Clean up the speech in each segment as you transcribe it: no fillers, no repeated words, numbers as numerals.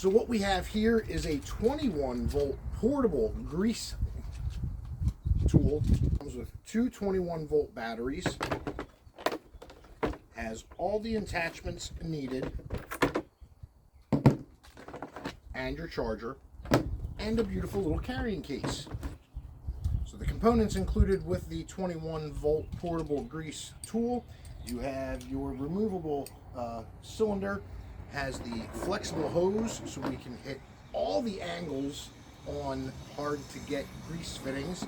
So what we have here is a 21-volt portable grease tool. Comes with two 21-volt batteries. Has all the attachments needed, and your charger, and a beautiful little carrying case. So the components included with the 21-volt portable grease tool, you have your removable cylinder, has the flexible hose so we can hit all the angles on hard to get grease fittings,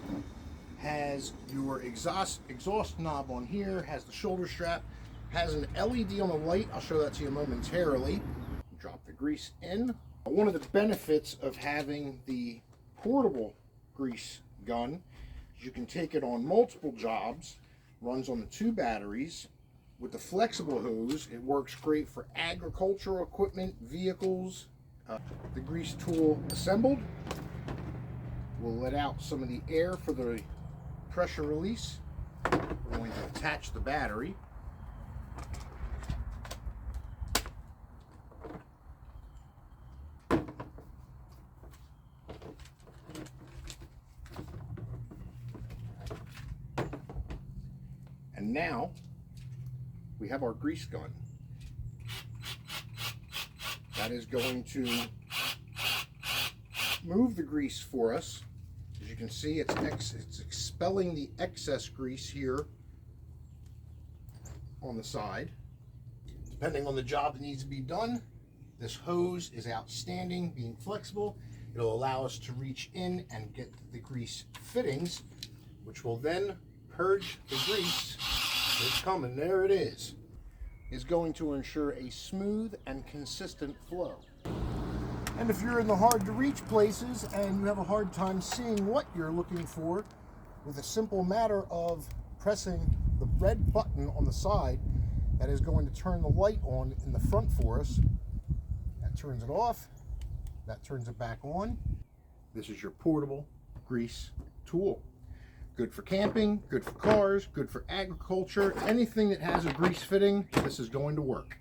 has your exhaust knob on here, has the shoulder strap, has an LED on the light. I'll show that to you momentarily. Drop the grease in. One of the benefits of having the portable grease gun is you can take it on multiple jobs. Runs on the two batteries. With the flexible hose, it works great for agricultural equipment, vehicles. The grease tool assembled. We'll let out some of the air for the pressure release. We're going to attach the battery. And now we have our grease gun. That is going to move the grease for us. As you can see, it's expelling the excess grease here on the side. Depending on the job that needs to be done, this hose is outstanding, being flexible. It'll allow us to reach in and get the grease fittings, which will then purge the grease. It's coming, there it is going to ensure a smooth and consistent flow. And if you're in the hard to reach places and you have a hard time seeing what you're looking for, with a simple matter of pressing the red button on the side, that is going to turn the light on in the front for us. That turns it off, that turns it back on. This is your portable grease tool. Good for camping, good for cars, good for agriculture. Anything that has a grease fitting, this is going to work.